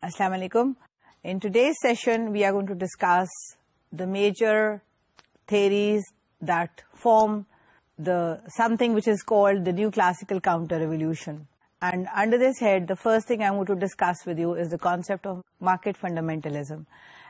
Assalamu alaikum. In today's session, we are going to discuss the major theories that form something which is called the new classical counter-revolution. And under this head, the first thing I'm going to discuss with you is the concept of market fundamentalism.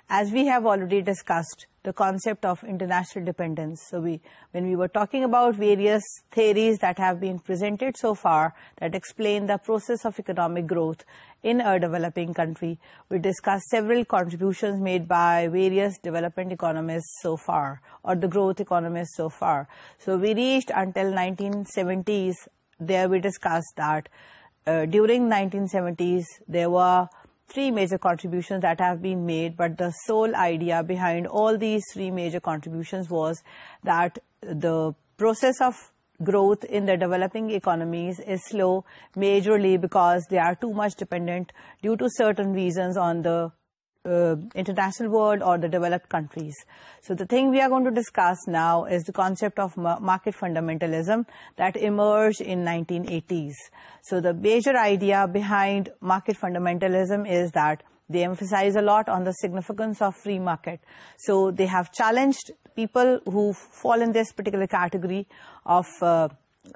As we have already discussed the concept of international dependence. So when we were talking about various theories that have been presented so far that explain the process of economic growth in a developing country, we discussed several contributions made by various development economists so far, or the growth economists so far. So we reached until 1970s. There we discussed that during 1970s there were three major contributions that have been made, but the sole idea behind all these three major contributions was that the process of growth in the developing economies is slow, majorly because they are too much dependent due to certain reasons on the international world or the developed countries. So the thing we are going to discuss now is the concept of market fundamentalism that emerged in 1980s. So the major idea behind market fundamentalism is that they emphasize a lot on the significance of free market. So they have challenged people who fall in this particular category of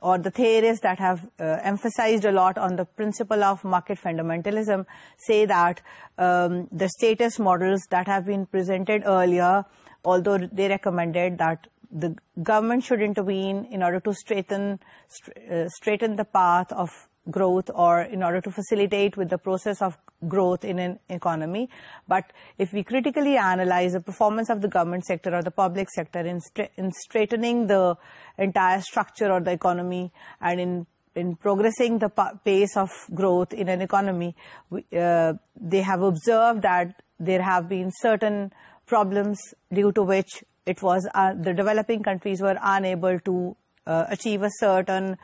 or the theorists that have emphasized a lot on the principle of market fundamentalism say that the status models that have been presented earlier, although they recommended that the government should intervene in order to straighten the path of growth or in order to facilitate with the process of growth in an economy. But if we critically analyze the performance of the government sector or the public sector in straightening the entire structure of the economy and in progressing the pace of growth in an economy, they have observed that there have been certain problems due to which it was the developing countries were unable to achieve a certain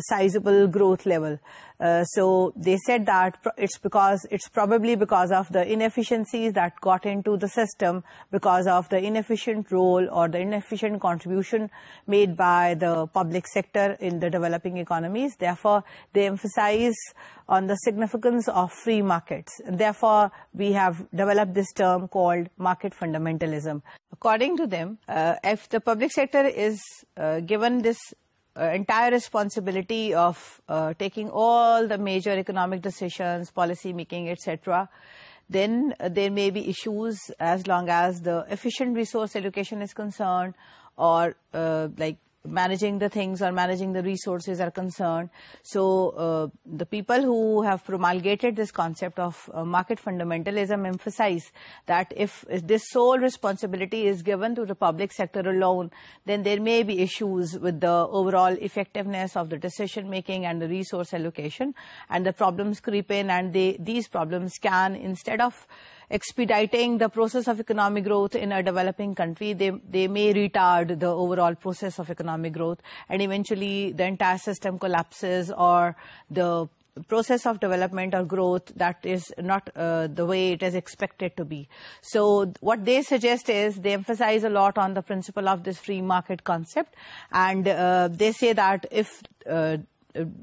sizable growth level. So they said that it's probably because of the inefficiencies that got into the system because of the inefficient role or the inefficient contribution made by the public sector in the developing economies. Therefore, they emphasize on the significance of free markets. And therefore, we have developed this term called market fundamentalism. According to them, if the public sector is given this entire responsibility of taking all the major economic decisions, policy making, etc., then there may be issues as long as the efficient resource allocation is concerned or like managing the things or managing the resources are concerned. So the people who have promulgated this concept of market fundamentalism emphasize that if this sole responsibility is given to the public sector alone, then there may be issues with the overall effectiveness of the decision making and the resource allocation, and the problems creep in, and these problems can, instead of expediting the process of economic growth in a developing country, they may retard the overall process of economic growth, and eventually the entire system collapses, or the process of development or growth that is not the way it is expected to be. So what they suggest is they emphasize a lot on the principle of this free market concept, and they say that if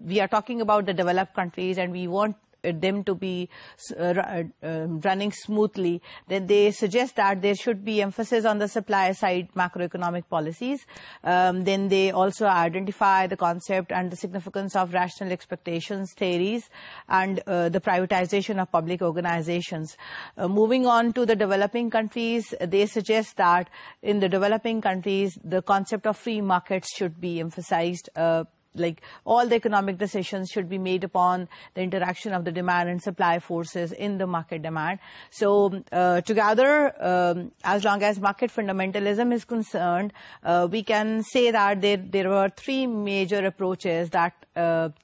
we are talking about the developed countries and we want them to be running smoothly, then they suggest that there should be emphasis on the supply side macroeconomic policies. Then they also identify the concept and the significance of rational expectations theories and the privatization of public organizations. Moving on to the developing countries, they suggest that in the developing countries the concept of free markets should be emphasized. Like all the economic decisions should be made upon the interaction of the demand and supply forces in the market demand. So together, as long as market fundamentalism is concerned, we can say that there were three major approaches that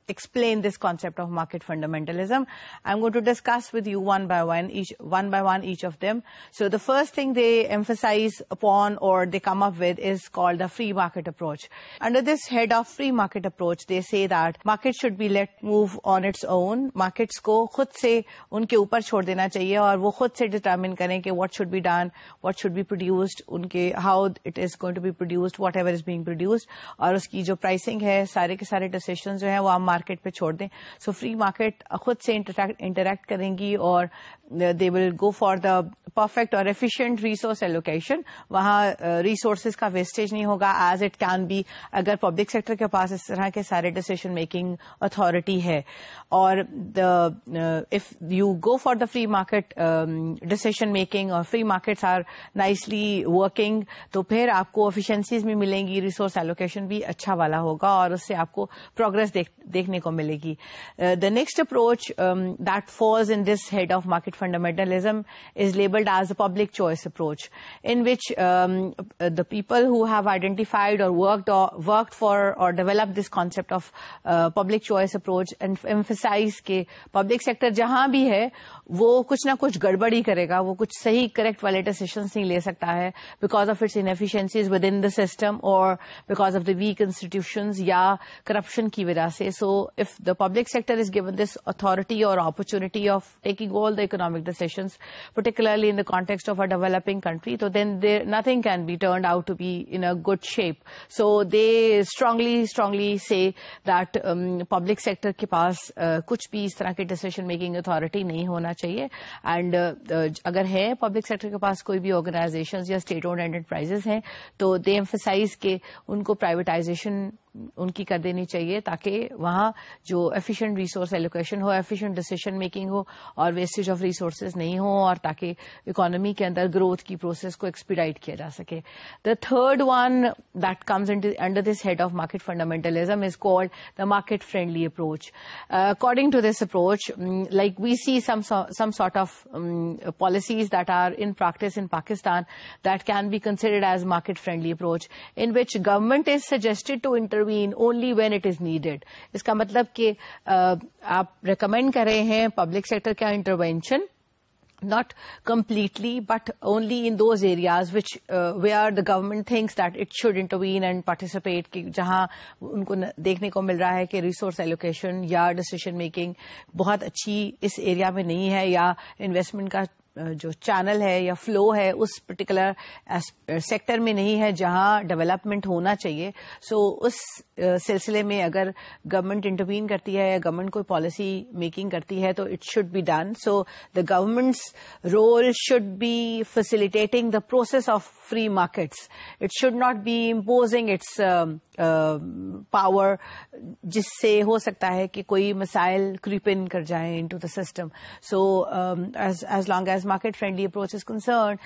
explain this concept of market fundamentalism. I'm going to discuss with you one by one each of them. So the first thing they emphasize upon or they come up with is called the free market approach. Under this head of free market approach, approach. They say that market should be let move on its own. Markets کو خود سے ان کے اوپر چھوڑ دینا چاہیے اور وہ خود سے determine کریں کہ what should be done, what should be produced, ان کے how it is going to be produced, whatever is being produced, اور اس کی جو pricing ہے سارے کے سارے decisions جو ہیں وہ عام مارکیٹ پہ چھوڑ دیں. So free market خود سے interact کریں گی اور they will go for the perfect or efficient resource allocation. وہاں ریسورسز کا ویسٹیج نہیں ہوگا as it can be اگر پبلک سیکٹر کے پاس اس طرح کے سارے ڈیسیشن میکنگ اتھارٹی ہے. اور if you go for the free market decision making اور free markets are nicely working تو پھر آپ کو efficiencies بھی ملیں گی, ریسورس allocation بھی اچھا والا ہوگا اور اس سے آپ کو progress دیکھنے کو ملے گی. The next approach that falls in this head of market fundamentalism is labeled as the public choice approach, in which the people who have identified or worked for or developed this concept of public choice approach and emphasize کہ public sector جہاں بھی ہے وہ کچھ نہ کچھ گڑبڑی کرے گا, وہ کچھ صحیح کریکٹ والے ڈیسیشنز نہیں لے سکتا ہے because of its inefficiencies within the system or because of the weak institutions یا corruption کی وجہ سے. So if the public sector is given this authority or opportunity of taking all the economic decisions, particularly in the context of a developing country, so then nothing can be turned out to be in a good shape. So they strongly say that public sector کے پاس کچھ بھی اس طرح کے decision making authority نہیں ہونا چاہیے. And اگر ہے پبلک سیکٹر کے پاس کوئی بھی آرگنائزیشنز یا اسٹیٹ اونڈ انٹرپرائزز ہیں تو دے ایمفسائز کہ ان کو پرائیویٹائزیشن ان کی کر دینی چاہیے تاکہ وہاں جو ایفیشینٹ ریسورس ایلوکیشن ہو, ایفیشینٹ ڈیسیشن میکنگ ہو اور ویسٹیج آف ریسورسز نہیں ہو اور تاکہ اکانومی کے اندر گروتھ کی پروسیس کو ایکسپیڈائٹ کیا جا سکے. The third one that comes under this head of market fundamentalism is called the market friendly approach. According to this approach, like we see some sort of policies that are in practice in Pakistan that can be considered as market friendly approach, in which government is suggested to intervene only when it is needed. اس کا مطلب کہ آپ recommend کر رہے ہیں public sector کا intervention, not completely but only in those areas which where the government thinks that it should intervene and participate, کہ جہاں ان کو دیکھنے کو مل رہا ہے کہ ریسورس ایلوکیشن یا ڈیسیشن میکنگ بہت اچھی اس ایریا میں نہیں ہے یا انویسٹمنٹ کا جو چینل ہے یا فلو ہے اس پرٹیکولر سیکٹر میں نہیں ہے جہاں ڈیولپمنٹ ہونا چاہیے. سو اس سلسلے میں اگر گورنمنٹ انٹروین کرتی ہے یا گورنمنٹ کوئی پالیسی میکنگ کرتی ہے تو it should be done. So the government's role should be facilitating the process of free markets. It should not be imposing its power جس سے ہو سکتا ہے کہ کوئی مسائل creep in کر جائیں into the system. So as long as market friendly approach is concerned,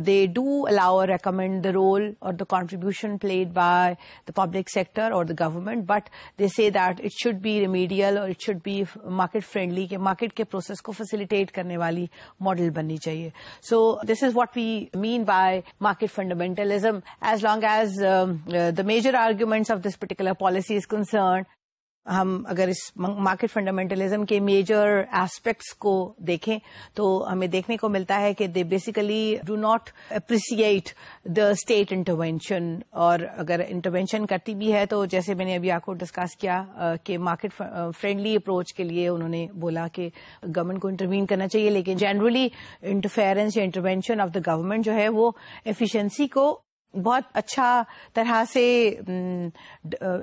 they do allow or recommend the role or the contribution played by the public sector or the government, but they say that it should be remedial or it should be market friendly, کہ market کے process کو facilitate کرنے والی model بننی چاہیے. So this is what we mean by market fundamentalism. As long as the major arguments of this particular policy is concerned, ہم اگر اس market fundamentalism کے major aspects کو دیکھیں تو ہمیں دیکھنے کو ملتا ہے کہ they basically do not appreciate the state intervention, اور اگر انٹروینشن کرتی بھی ہے تو جیسے میں نے ابھی آپ کو ڈسکس کیا کہ مارکیٹ فرینڈلی اپروچ کے لیے انہوں نے بولا کہ گورنمنٹ کو انٹروین کرنا چاہیے, لیکن جنرلی انٹرفیئرنس یا انٹروینشن آف دا گورنمنٹ جو ہے وہ ایفیشنسی کو بہت اچھا طرح سے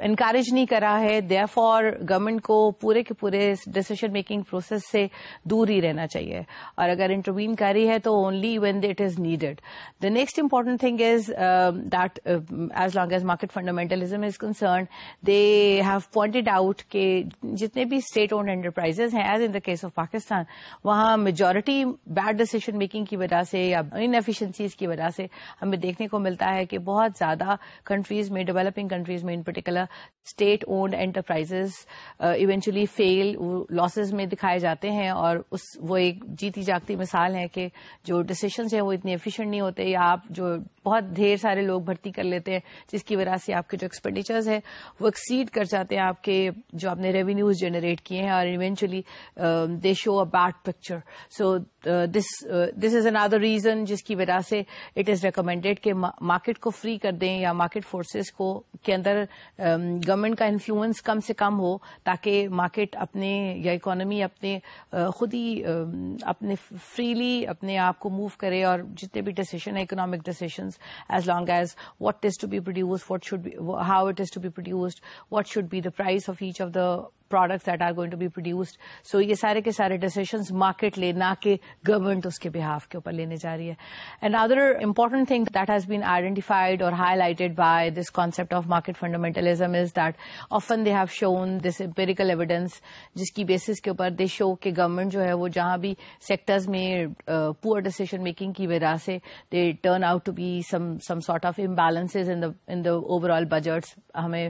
انکریج نہیں کر رہا ہے. دیئر فار گورنمنٹ کو پورے کے پورے ڈیسیشن میکنگ پروسیس سے دور ہی رہنا چاہیے, اور اگر انٹروین کر رہی ہے تو only when it is needed. The next important thing is that as long as market fundamentalism is concerned, they have pointed out کہ جتنے بھی اسٹیٹ اونڈ انٹرپرائزز ہیں, as in the case of Pakistan, وہاں majority bed decision making کی وجہ سے یا ان efficiencies کی وجہ سے ہمیں دیکھنے کو ملتا ہے کہ بہت زیادہ کنٹریز میں, ڈیولپنگ کنٹریز میں in particular, state owned enterprises eventually fail, losses میں دکھائے جاتے ہیں, اور وہ ایک جیتی جاگتی مثال ہے کہ جو ڈیسیشنز ہیں وہ اتنے ایفیشینٹ نہیں ہوتے, یا آپ جو بہت ڈھیر سارے لوگ بھرتی کر لیتے ہیں جس کی وجہ سے آپ کے جو ایکسپینڈیچرز ہیں وہ ایکسیڈ کر جاتے ہیں آپ کے جو آپ نے ریونیوز جنریٹ کیے ہیں, اور eventually they show a bad picture. So this is another reason جس کی وجہ سے اٹ از ریکمینڈیڈ کہ مارکیٹ مارکیٹ کو فری کر دیں یا مارکیٹ فورسز کو کے اندر گورنمنٹ کا انفلوئنس کم سے کم ہو, تاکہ مارکیٹ اپنے یا اکانومی اپنے خود ہی اپنے فریلی اپنے آپ کو موو کرے, اور جتنے بھی decision economic decisions, as long as what is to be produced, what should be, how it is to be produced, what should be the price of each of the products that are going to be produced. So یہ سارے کے سارے decisions market لے, نہ کہ government اس کے behalf کے اوپر لینے جا رہی ہے. Another important thing that has been identified or highlighted by this concept of market fundamentalism is that often they have shown this empirical evidence جس کی basis کے اوپر they show کہ government جو ہے وہ جہاں بھی sectors میں poor decision making کی وجہ سے they turn out to be some sort of imbalances in the overall budgets. ہمیں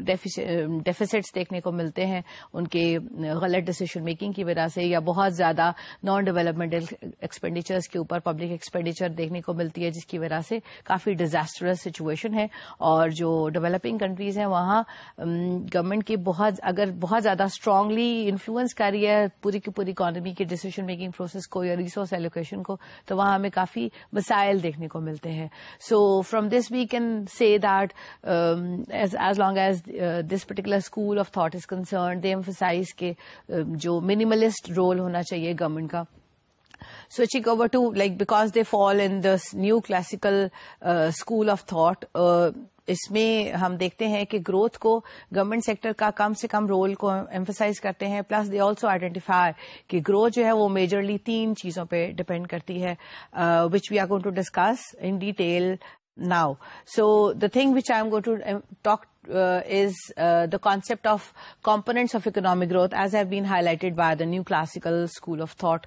deficits دیکھنے کو ملتے ہیں ان کے غلط ڈیسیشن میکنگ کی وجہ سے, یا بہت زیادہ نان ڈیولپمنٹل ایکسپینڈیچرز کے اوپر پبلک ایکسپینڈیچر دیکھنے کو ملتی ہے, جس کی وجہ سے کافی ڈیزاسٹرس سچویشن ہے. اور جو ڈیولپنگ کنٹریز ہیں وہاں گورنمنٹ کی اگر بہت زیادہ اسٹرانگلی انفلوئنس کر رہی ہے پوری کی پوری اکانومی کے ڈیسیشن میکنگ پروسیس کو یا ریسورس ایلوکیشن کو, تو وہاں ہمیں کافی مسائل دیکھنے کو ملتے ہیں. So from this we can say that as long as this particular school of thought is concerned, they emphasise کہ جو منیملسٹ رول ہونا چاہیے گورنمنٹ کا. Switching over to, like, because they fall in this new classical school of thought, اس میں ہم دیکھتے ہیں کہ گروتھ کو گورنمنٹ سیکٹر کا کم سے کم رول کو ایمفسائز کرتے ہیں. پلس دے آلسو آئیڈینٹیفائی کہ گروتھ جو ہے وہ میجرلی 3 چیزوں پہ ڈپینڈ کرتی ہے, which we are going to discuss in detail now. So the thing which I am going to talk is the concept of components of economic growth, as have been highlighted by the new classical school of thought,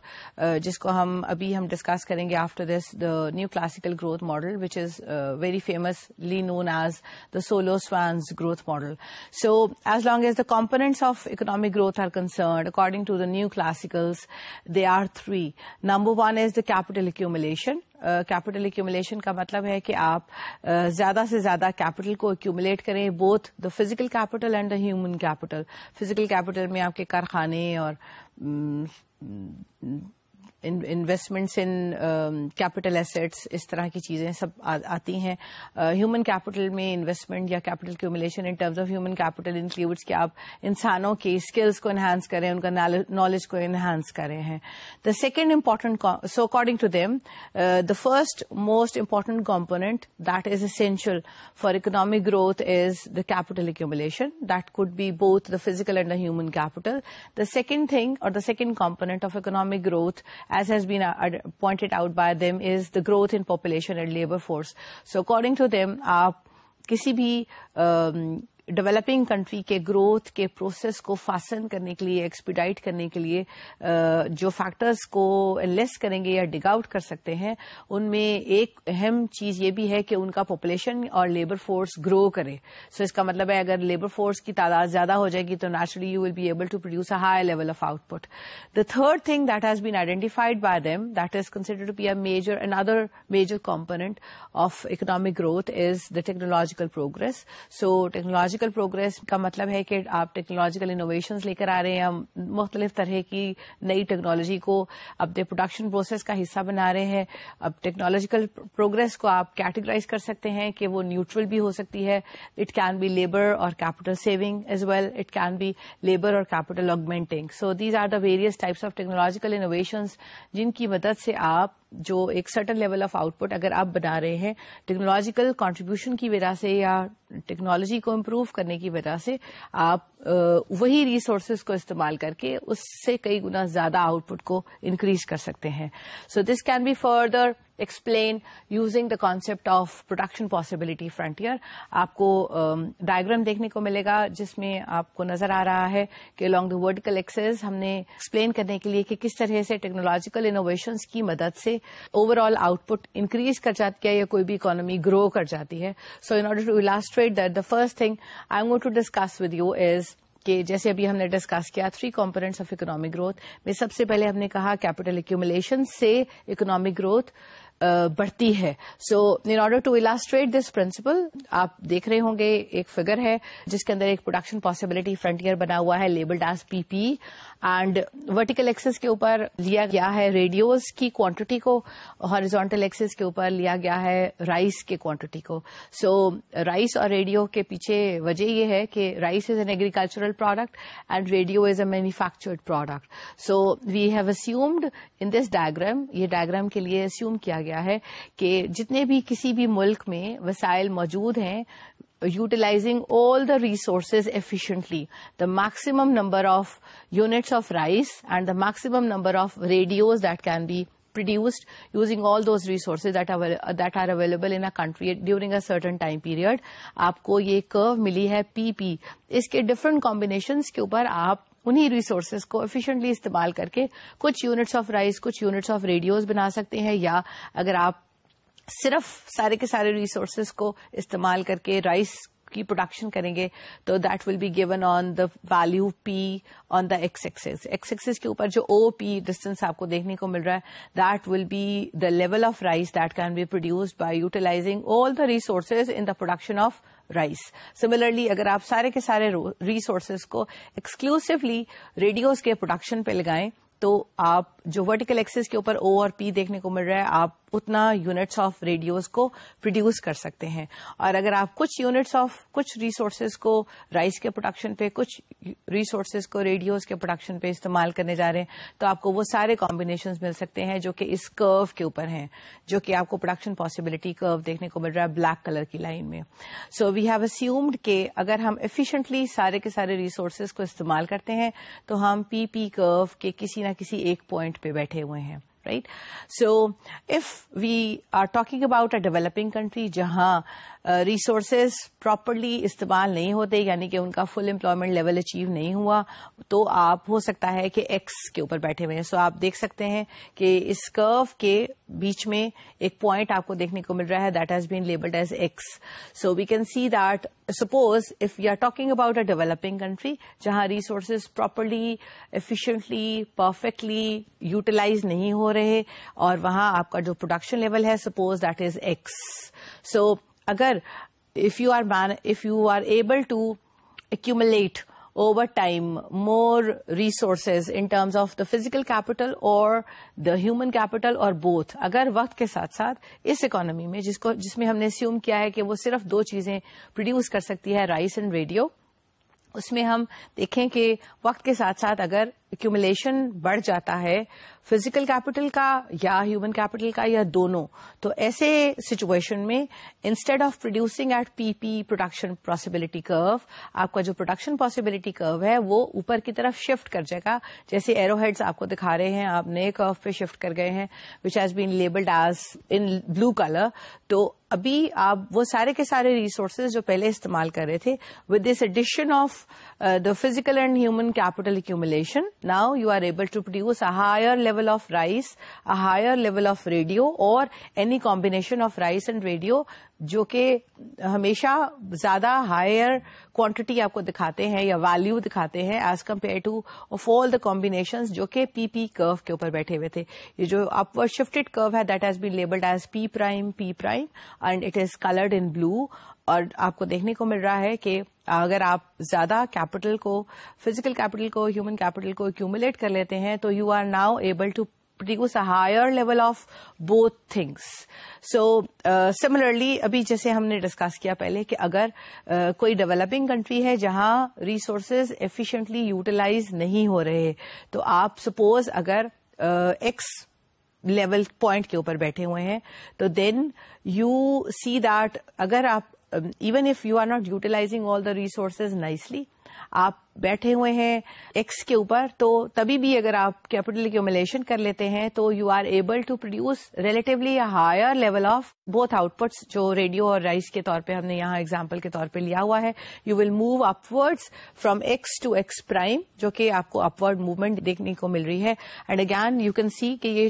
جس کو ہم discuss کریں گے after this, the new classical growth model, which is very famously known as the Solow-Swans growth model. So as long as the components of economic growth are concerned, according to the new classicals, they are 3. Number 1 is the capital accumulation. Capital accumulation کا مطلب ہے کہ آپ زیادہ سے زیادہ capital کو ایکیومولیٹ کریں, both the physical capital and the human capital. Physical capital میں آپ کے کارخانے اور انویسٹمنٹس ان کیپٹل ایسٹس, اس طرح کی چیزیں سب آتی ہیں. ہیومن کیپٹل میں انویسٹمنٹ یا capital accumulation in terms of human capital includes کہ آپ انسانوں کی اسکلس کو انہانس کریں, ان کا نالج کو انہانس کریں ہیں. The second important, so according to them the first most important component that is essential for economic growth is the capital accumulation. That could be both the physical and the human capital. The second thing or the second component of economic growth, as has been pointed out by them, is the growth in population and labor force. So according to them, آپ کسی بھی developing country کے growth کے process کو fasten کرنے کے لیے, expedite کرنے کے لیے جو فیکٹرز کو لیس کریں گے یا ڈگ آؤٹ کر سکتے ہیں, ان میں ایک اہم چیز یہ بھی ہے کہ ان کا پاپولیشن اور لیبر فورس گرو کرے. سو اس کا مطلب ہے اگر لیبر فورس کی تعداد زیادہ ہو جائے گی تو naturally you will be able to produce a high level of output. The third thing that has been identified by them, that is considered to be another major component of economic growth is the technological progress. So technological progress کا مطلب ہے کہ آپ technological innovations لے کر آ رہے ہیں, مختلف طرح کی نئی ٹیکنالوجی کو اپنے پروڈکشن پروسیس کا حصہ بنا رہے ہیں. اب ٹیکنالوجیکل پروگرس کو آپ کیٹیگرائز کر سکتے ہیں کہ وہ نیوٹرل بھی ہو سکتی ہے. It can be labour or capital saving as well, it can be labour or capital augmenting. So these are the various types of technological innovations جن کی مدد سے آپ جو ایک certain level of output اگر آپ بنا رہے ہیں ٹیکنالوجیکل کنٹریبیوشن کی وجہ سے یا ٹیکنالوجی کو امپروو کرنے کی وجہ سے, آپ وہی ریسورسز کو استعمال کر کے اس سے کئی گنا زیادہ آؤٹ پٹ کو انکریز کر سکتے ہیں. So this can be further explain using the concept of production possibility frontier. آپ کو ڈائگرام دیکھنے کو ملے گا جس میں آپ کو نظر آ رہا ہے کہ along the vertical axis ہم نے ایکسپلین کرنے کے لیے کہ کس طرح سے ٹیکنالوجیکل انوویشنز کی مدد سے over all out put increase کر جاتی ہے یا کوئی بھی اکانومی گرو کر جاتی ہے. So in order to illustrate that, the first thing I'm going to discuss with you is کہ جیسے ابھی ہم نے ڈسکس کیا 3 components of economic growth میں سب سے پہلے ہم نے کہا کیپٹل ایکیومولیشن سے اکنامک گروتھ بڑھتی ہے. So in order to illustrate this principle آپ دیکھ رہے ہوں گے ایک فگر ہے جس کے اندر ایک پروڈکشن پاسبلٹی فرنٹیئر بنا ہوا ہے labelled as P P, and vertical axis کے اوپر لیا گیا ہے ریڈیوز کی کوانٹٹی کو, ہاریزونٹل ایکسس کے اوپر لیا گیا ہے رائس کی کوانٹٹی کو. سو رائس اور ریڈیو کے پیچھے وجہ یہ ہے کہ rice is an agricultural product and radio is a manufactured product. So we have assumed in this diagram, یہ ڈائگرام کے لیے اسیوم کیا گیا ہے کہ جتنے بھی کسی بھی ملک میں وسائل موجود ہیں, utilizing all the resources efficiently, the maximum number of units of rice and the maximum number of radios that can be produced using all those resources that are available in a country during a certain time period. آپ کو یہ curve ملی ہے پی پی. اس کے different combinations کے اوپر آپ انہی ریسورسز کو efficiently استعمال کر کے کچھ یونٹس آف رائس, کچھ یونٹس آف ریڈیوز بنا سکتے ہیں, یا اگر آپ صرف سارے کے سارے ریسورسز کو استعمال کر کے رائس کی پروڈکشن کریں گے تو that will be given on the value P on the X axis. X axis کے اوپر جو او پی ڈسٹینس آپ کو دیکھنے کو مل رہا ہے that will be the level of rice that can be produced by utilising all the resources in the production of rice. Similarly اگر آپ سارے کے سارے ریسورسز کو ایکسکلوسیولی ریڈیوز کے پروڈکشن پہ لگائیں تو آپ جو ورٹیکل ایکسس کے اوپر او اور پی دیکھنے کو مل رہا ہے آپ اتنا یونٹس آف ریڈیوز کو پروڈیوس کر سکتے ہیں. اور اگر آپ کچھ یونٹس آف کچھ ریسورسز کو رائس کے پروڈکشن پہ, کچھ ریسورسز کو ریڈیوز کے پروڈکشن پہ استعمال کرنے جا رہے ہیں تو آپ کو وہ سارے کمبینیشنز مل سکتے ہیں جو کہ اس کرو کے اوپر ہیں, جو کہ آپ کو پروڈکشن پاسبلٹی کرو دیکھنے کو مل رہا ہے بلیک کلر کی لائن میں. سو وی ہیو اسیومڈ کہ اگر ہم ایفیشینٹلی سارے کے سارے ریسورسز کو استعمال کرتے ہیں تو ہم پی پی کرو کے کسی نہ کسی ایک پوائنٹ پہ بیٹھے ہوئے ہیں. Right? So, if we are talking about a developing country جہاں ریسورسز پراپرلی استعمال نہیں ہوتے, یعنی کہ ان کا فل امپلائمنٹ لیول اچیو نہیں ہوا, تو آپ ہو سکتا ہے کہ ایکس کے اوپر بیٹھے ہوئے ہیں. سو آپ دیکھ سکتے ہیں کہ اس کرو کے بیچ میں ایک پوائنٹ آپ کو دیکھنے کو مل رہا ہے that has been labelled as X. So we can see that suppose if you are talking about a developing country جہاں resources properly efficiently perfectly utilise نہیں ہو رہے اور وہاں آپ کا جو پروڈکشن لیول ہے suppose that is X. So اگر if you are able to accumulate over time more resources in terms of the physical capital or the human capital or both, اگر وقت کے ساتھ ساتھ اس اکانومی میں جس میں ہم نے assume کیا ہے کہ وہ صرف دو چیزیں پروڈیوس کر سکتی ہے رائس اینڈ ریڈیو, اس میں ہم دیکھیں کہ وقت کے ساتھ ساتھ اگر ایکومولیشن بڑھ جاتا ہے فزیکل کیپٹل کا یا ہیومن کیپٹل کا یا دونوں, تو ایسے سچویشن میں instead of producing at P P production possibility curve, آپ کا جو پروڈکشن پاسبلٹی کرو ہے وہ اوپر کی طرف شفٹ کر جائے گا. جیسے ایرو ہیڈز آپ کو دکھا رہے ہیں, آپ نئے کرو پہ شفٹ کر گئے ہیں which has been labelled as in blue colour. تو ابھی آپ وہ سارے کے سارے ریسورسز جو پہلے استعمال کر رہے تھے with this addition of the physical and human capital accumulation, now you are able to produce a higher level of rice, a higher level of radio or any combination of rice and radio جو کہ ہمیشہ زیادہ higher quantity آپ کو دکھاتے ہیں یا value دکھاتے ہیں as compare to of all the combinations جو کہ پی پی کرو کے اوپر بیٹھے ہوئے تھے. یہ جو اپورڈ شفٹڈ کرو ہے that has been labelled as P prime and it is coloured in blue. اور آپ کو دیکھنے کو مل رہا ہے کہ اگر آپ زیادہ کیپٹل کو, فزیکل کیپٹل کو, ہیومن کیپٹل کو ایکومولیٹ کر لیتے ہیں تو you are now able to produce a higher level of both things. So similarly ابھی جیسے ہم نے ڈسکس کیا پہلے کہ اگر کوئی ڈیولپنگ کنٹری ہے جہاں ریسورسز ایفیشینٹلی یوٹیلائز نہیں ہو رہے تو آپ سپوز اگر ایکس لیول پوائنٹ کے اوپر بیٹھے ہوئے ہیں تو دین یو سی دیٹ اگر آپ even if you are not utilizing all the resources nicely, آپ بیٹھے ہوئے ہیں ایکس کے اوپر, تو تبھی بھی اگر آپ کیپٹل ایکومولیشن کر لیتے ہیں تو you are able to produce relatively higher level of both outputs جو ریڈیو اور رائس کے طور پہ ہم نے یہاں ایگزامپل کے طور پہ لیا ہوا ہے. You will move upwards from X to X prime جو کہ آپ کو اپورڈ موومنٹ دیکھنے کو مل رہی ہے. And again you can see کہ یہ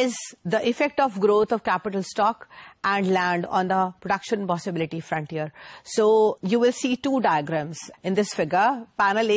is the effect of growth of capital stock and land on the production possibility frontier. So you will see two diagrams in this figure. Panel A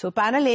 So panel A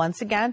once again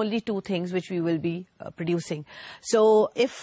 only two things which we will be producing. So if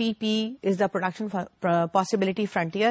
PP is the production possibility frontier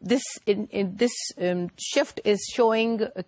this shift is showing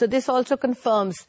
So this also confirms,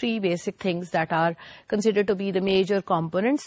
three basic things that are considered to be the major components.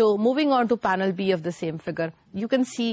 So moving on to panel B of the same figure, you can see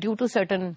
due to certain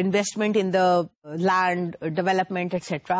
investment in the land development etc.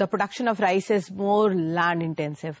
the production of rice is more land intensive.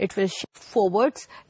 it will shift forwards.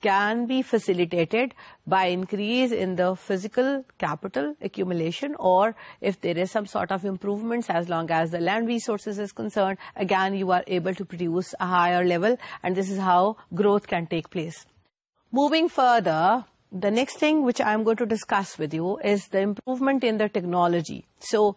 can be facilitated by increase in the physical capital accumulation or if there is some sort of improvements as long as the land resources is concerned, again you are able to produce a higher level and this is how growth can take place. Moving further, the next thing which I am going to discuss with you is the improvement in the technology. So,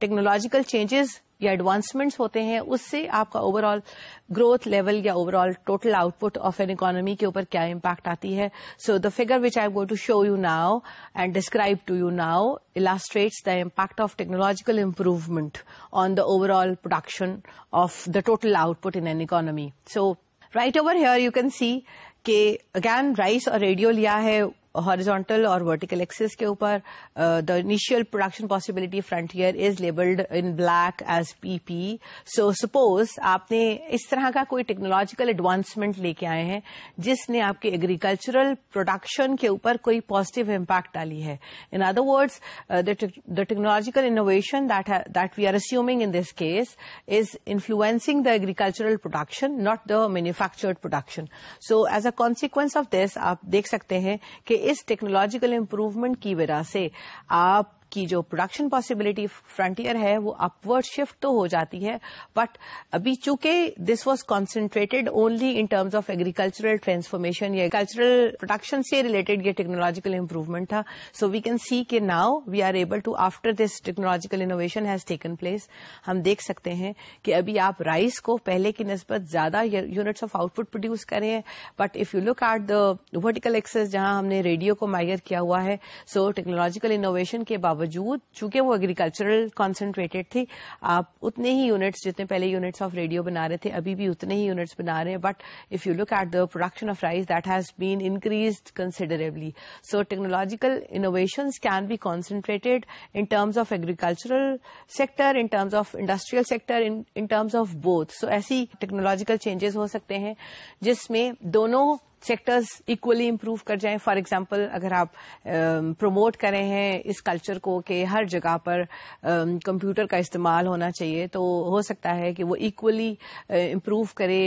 technological changes یا advancements ہوتے ہیں اس سے آپ کا overall growth level یا overall total output of an economy کے اوپر کیا امپیکٹ آتی ہے. So the figure which I am going to show you now and describe to you now illustrates the impact of technological improvement on the overall production of the total output in an economy. So right over here you can see کہ again rice اور radio لیا ہے horizontal اور vertical axis کے اوپر. The initial production possibility frontier is labelled in black as P P. So suppose آپ نے اس طرح کا کوئی ٹیکنالوجیکل ایڈوانسمنٹ لے کے آئے ہیں جس نے آپ کے ایگریکلچرل پروڈکشن کے اوپر کوئی پازیٹیو امپیکٹ ڈالی ہے. In other words the technological innovation that we are assuming in this case is influencing the agricultural production not the manufactured production. So as a consequence of this آپ دیکھ سکتے ہیں کہ اس ٹیکنالوجیکل امپروومنٹ کی وجہ سے آپ کی جو پروڈکشن پاسبلٹی فرنٹیئر ہے وہ اپورڈ شفٹ تو ہو جاتی ہے, بٹ ابھی چونکہ this was concentrated only in terms of agricultural transformation یا کلچرل پروڈکشن سے ریلیٹڈ یہ ٹیکنالوجیکل امپروومنٹ تھا. سو وی کین سی کہ now we are able to after this technological innovation has taken place ہم دیکھ سکتے ہیں کہ ابھی آپ رائس کو پہلے کی نسبت زیادہ units of output produce کریں ہیں, but if you look at the vertical axis جہاں ہم نے ریڈیو کو میئر کیا ہوا ہے, سو ٹیکنالوجیکل انوویشن کے باوجود چونکہ وہ ایگریکلچرل کانسنٹریٹڈ تھی آپ اتنے ہی یونٹس جتنے پہلے یونٹس آف ریڈیو بنا رہے تھے ابھی بھی اتنے ہی یونٹس بنا رہے ہیں, but if you look at the production of rice that has been increased considerably. So technological innovations can be concentrated in terms of agricultural sector, in terms of industrial sector, in terms of both. So ایسی technological changes ہو سکتے ہیں جس میں دونوں sectors equally improve کر جائیں. For example اگر آپ پروموٹ کریں ہیں اس کلچر کو کہ ہر جگہ پر کمپیوٹر کا استعمال ہونا چاہیے, تو ہو سکتا ہے کہ وہ ایکولی امپروو کرے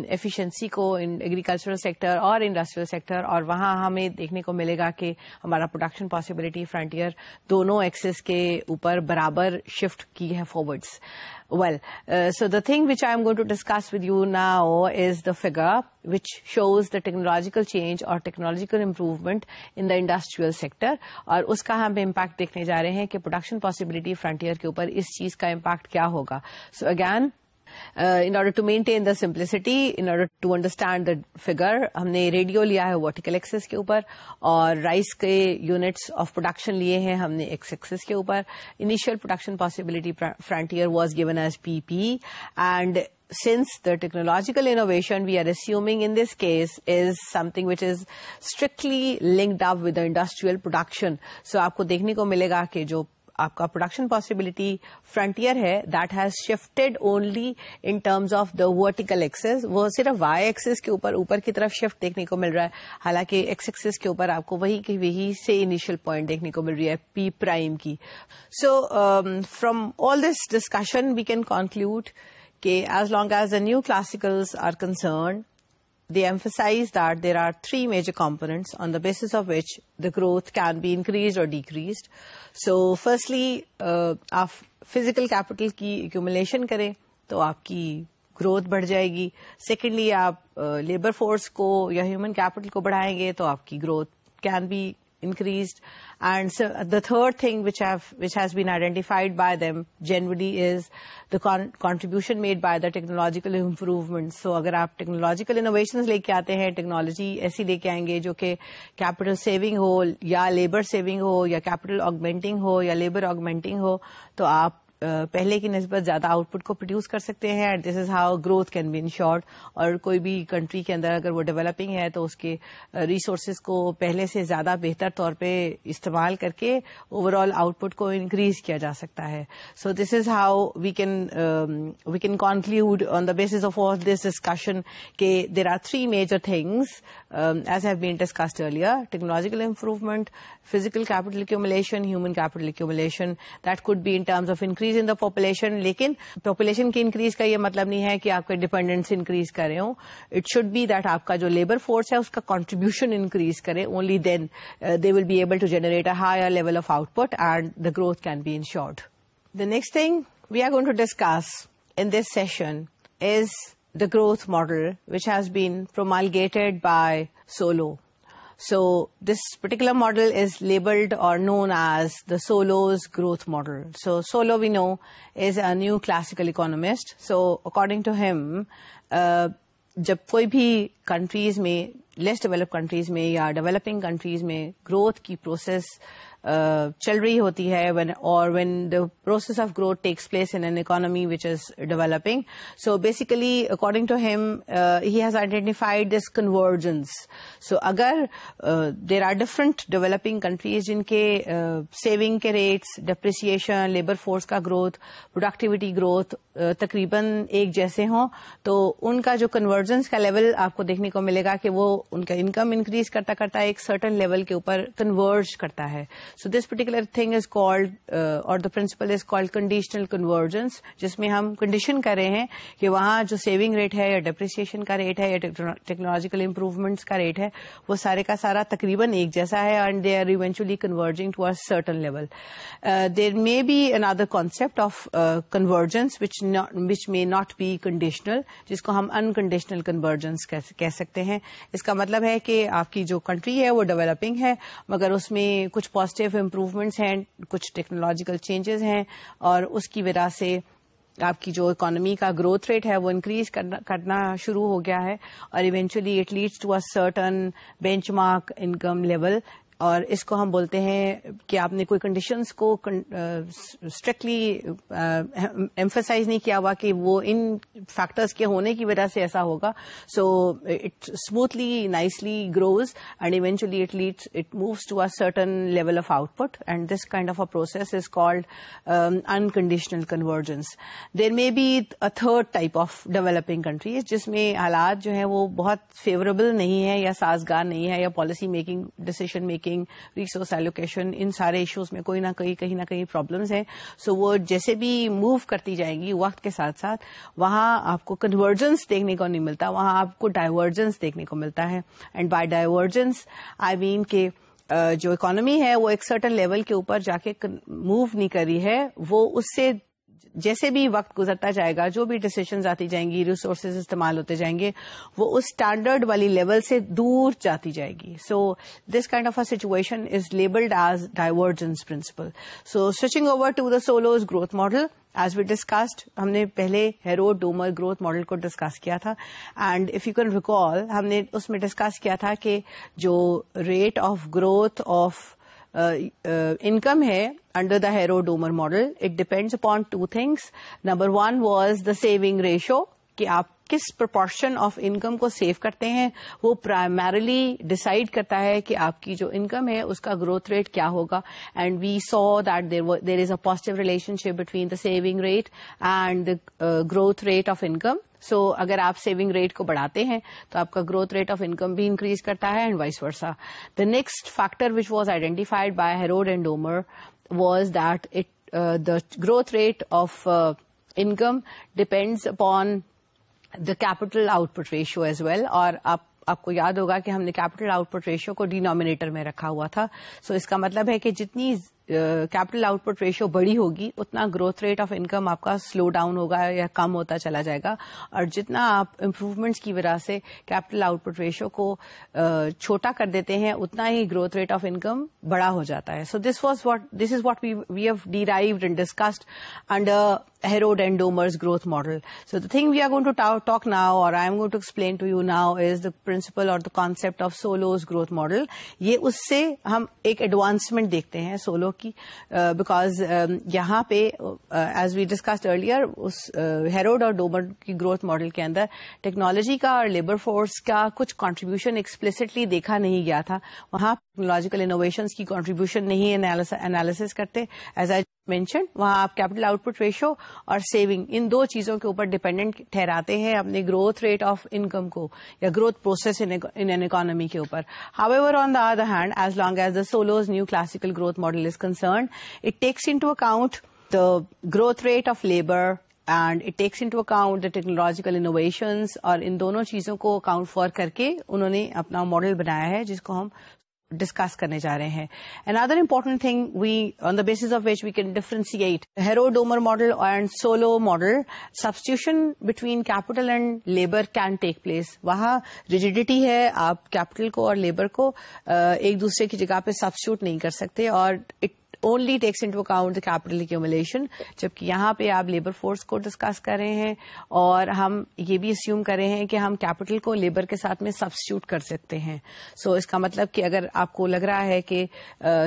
ایفیشنسی کو ان ایگریکلچرل سیکٹر اور انڈسٹریل سیکٹر, اور وہاں ہمیں دیکھنے کو ملے گا کہ ہمارا پروڈکشن پاسبلٹی فرنٹیئر دونوں ایکسس کے اوپر برابر شفٹ کی ہے فارورڈس. Well, so the thing which I am going to discuss with you now is the figure which shows the technological change or technological improvement in the industrial sector, اور اس کا ہم impact دیکھنے جا رہے ہیں کہ پروڈکشن پاسبلٹی فرنٹیئر کے اوپر اس چیز کا امپیکٹ کیا ہوگا. So again, in order to maintain the simplicity, in order to understand the figure, ہم نے ریڈیو لیا ہے ورٹیکل ایکسس کے اوپر اور رائس کے یونٹس آف پروڈکشن لیے ہیں ہم نے ایکس ایکسس کے اوپر. Initial production possibility frontier was given as PP, and since the technological innovation we are assuming in this case is something which is strictly linked up with the industrial production, so آپ کو دیکھنے کو ملے گا کہ جو آپ کا production possibility frontier ہے that has shifted only in terms of the vertical axis. وہ صرف وائی ایکسس کے اوپر کی طرف شفٹ دیکھنے کو مل رہا ہے, حالانکہ ایکس ایکسس کے اوپر آپ کو وہی سے انیشیل پوائنٹ دیکھنے کو مل رہی ہے پی پرائم کی. So from all this discussion we can conclude کہ as long as the neoclassicals are concerned, they emphasize that there are three major components on the basis of which the growth can be increased or decreased. So firstly, آپ physical capital کی accumulation کریں تو آپ کی growth بڑھ جائے گی. Secondly, آپ labor force کو یا human capital کو بڑھائیں گے تو آپ کی growth can be increased. And so the third thing which has been identified by them generally is the contribution made by the technological improvements. So اگر آپ technological innovations لے کے آتے ہیں, ٹیکنالوجی ایسی لے کے آئیں گے جو کہ capital saving ہو یا labor saving ہو یا capital augmenting ہو یا labor augmenting ہو, تو آپ پہلے کی نسبت زیادہ آؤٹ پٹ کو پروڈیوس کر سکتے ہیں. And this is how growth can be ensured. اور کوئی بھی کنٹری کے اندر اگر وہ ڈیولپنگ ہے تو اس کے ریسورسز کو پہلے سے زیادہ بہتر طور پہ استعمال کر کے اوور آل آؤٹ پٹ کو انکریز کیا جا سکتا ہے. So this is how we can conclude on the basis of all this discussion کہ there are three major things as have been discussed earlier: technological improvement, physical capital accumulation, human capital accumulation. That could be in terms of increase in the population. لیکن population کی increase کا یہ مطلب نہیں ہے کہ آپ کا dependence increase کر رہے ہوں. It should be that آپ کا جو labor force ہے اس کا contribution increase کرے. Only then they will be able to generate a higher level of output and the growth can be ensured. The next thing we are going to discuss in this session is the growth model which has been promulgated by Solow. So this particular model is labeled or known as the Solo's growth model. So Solo, we know, is a new classical economist. So according to him, جب کوئی بھی countries میں, لیس develop countries میں یا developing countries میں growth کی process چل رہی ہوتی ہے, when the process of growth takes place in an economy which is developing. So basically, according to him, he has identified this convergence. So اگر there are different developing countries جن کے saving کے rates, depreciation, labor force کا growth, productivity growth تقریباً ایک جیسے ہوں, تو ان کا جو کنورجنس کا لیول آپ کو دیکھنے کو ملے گا کہ وہ ان کا انکم انکریز کرتا کرتا ایک سرٹن لیول کے اوپر کنورج کرتا ہے. So this particular thing is called or the principle is called conditional convergence, جس میں ہم کنڈیشن کر رہے ہیں کہ وہاں جو سیونگ ریٹ ہے یا ڈپریسیشن کا ریٹ ہے یا ٹیکنالوجیکل امپروومنٹس کا ریٹ ہے وہ سارے کا سارا تقریباً ایک جیسا ہے, and they are eventually converging to a certain level. There may be another concept of convergence which may not be conditional, جس کو ہم unconditional convergence کہہ سکتے ہیں. اس کا مطلب ہے کہ آپ کی جو کنٹری ہے وہ ڈیولپنگ ہے مگر اس میں کچھ پازیٹیو امپروومنٹس ہیں, کچھ ٹیکنالوجیکل چینجز ہیں, اور اس کی وجہ سے آپ کی جو اکانومی کا گروتھ ریٹ ہے وہ انکریز کرنا شروع ہو گیا ہے, اور eventually it leads to a certain benchmark income level. اور اس کو ہم بولتے ہیں کہ آپ نے کوئی کنڈیشنز کو اسٹرکٹلی ایمفسائز نہیں کیا ہوا کہ وہ ان فیکٹرز کے ہونے کی وجہ سے ایسا ہوگا. So it smoothly nicely grows and eventually it moves to a certain level of output, and this kind of a process is called unconditional convergence. There may be a third type of developing countries جس میں حالات جو ہیں وہ بہت favourable نہیں ہے یا سازگار نہیں ہے, یا policy making, decision making, resource allocation, ان سارے ایشوز میں کوئی نہ کہیں نہ کہیں پرابلمس ہیں. سو وہ جیسے بھی موو کرتی جائیں گی وقت کے ساتھ ساتھ وہاں آپ کو کنورجنس دیکھنے کو نہیں ملتا, وہاں آپ کو ڈائیورجنس دیکھنے کو ملتا ہے. اینڈ بائی ڈائیورجنس آئی مین کہ جو اکانومی ہے وہ ایک سرٹن لیول کے اوپر جا کے موو نہیں کر رہی ہے, وہ اس سے جیسے بھی وقت گزرتا جائے گا, جو بھی ڈیسیژنز آتی جائیں گی, ریسورسز استعمال ہوتے جائیں گے, وہ اس اسٹینڈرڈ والی لیول سے دور جاتی جائے گی. So this kind of a situation is labelled as divergence principle. So switching over to the Solow's growth model, as we discussed, ہم نے پہلے ہیرو ڈومر گروتھ ماڈل کو ڈسکس کیا تھا, and if you can recall ہم نے اس میں ڈسکس کیا تھا کہ جو rate of growth of income ہے under the Harrow-Domer model, it depends upon two things. Number one was the saving ratio, کہ آپ کس proportion of income کو سیو کرتے ہیں, وہ primarily decide کرتا ہے کہ آپ کی جو income ہے اس کا growth rate کیا ہوگا. And we saw that there is a positive relationship between the saving rate and the growth rate of income. سو اگر آپ سیونگ ریٹ کو بڑھاتے ہیں تو آپ کا گروتھ ریٹ آف انکم بھی انکریز کرتا ہے, and vice versa. The next factor which was identified by Harrod and Domar was that the growth rate of income depends upon the capital output ratio as well. اور آپ کو یاد ہوگا کہ ہم نے کیپٹل آؤٹ پٹ ریشیو کو denominator میں رکھا ہوا تھا. سو اس کا مطلب ہے کہ جتنی کیپٹل آؤٹ پٹ ریشیو بڑی ہوگی اتنا گروتھ ریٹ آف انکم آپ کا سلو ڈاؤن ہوگا یا کم ہوتا چلا جائے گا, اور جتنا آپ امپروومنٹس کی وجہ سے کیپٹل آؤٹ پٹ ریشیو کو چھوٹا کر دیتے ہیں اتنا ہی گروتھ ریٹ آف انکم بڑا ہو جاتا ہے. So this is what we have derived and discussed under Harrod and Domer's growth model. So the thing we are going to talk now, or I am going to explain to you now, is the principle or the concept of Solo's growth model. یہ اس سے ہم ایک advancement دیکھتے ہیں solve کی, because یہاں پہ as we discussed earlier اس ہیروڈ اور ڈومر کی گروتھ ماڈل کے اندر ٹیکنالوجی کا اور لیبر فورس کا کچھ کنٹریبیوشن ایکسپلسٹلی دیکھا نہیں گیا تھا. وہاں ٹیکنالوجیکل انوویشنس کی کنٹریبیوشن نہیں انالیسس کرتے. ایز آئی مینشن, وہاں آپ کیپٹل آؤٹ پٹ ریشو اور سیونگ ان دو چیزوں کے اوپر ڈیپینڈنٹ ٹھہراتے ہیں اپنے گروتھ ریٹ آف انکم کو یا growth process in an economy کے اوپر. However, on the other hand, as long as the Solo's new classical growth model is concerned, it takes into account the growth rate of labor and it takes into account the technological innovations, اور ان دونوں چیزوں کو account for کر کے انہوں نے اپنا model بنایا ہے جس کو ہم ڈسکس کرنے جا رہے ہیں. Another important thing on the basis of which we can differentiate Harrow-Domer model and Solow model, substitution between capital and labor can take place. وہاں rigidity ہے, آپ capital کو اور labor کو ایک دوسرے کی جگہ پہ substitute نہیں کر سکتے, اور it only takes into account the capital accumulation. جبکہ یہاں پہ آپ لیبر فورس کو ڈسکس کر رہے ہیں, اور ہم یہ بھی اسیوم کر رہے ہیں کہ ہم کیپٹل کو لیبر کے ساتھ میں سبسٹیوٹ کر سکتے ہیں. سو اس کا مطلب کہ اگر آپ کو لگ رہا ہے کہ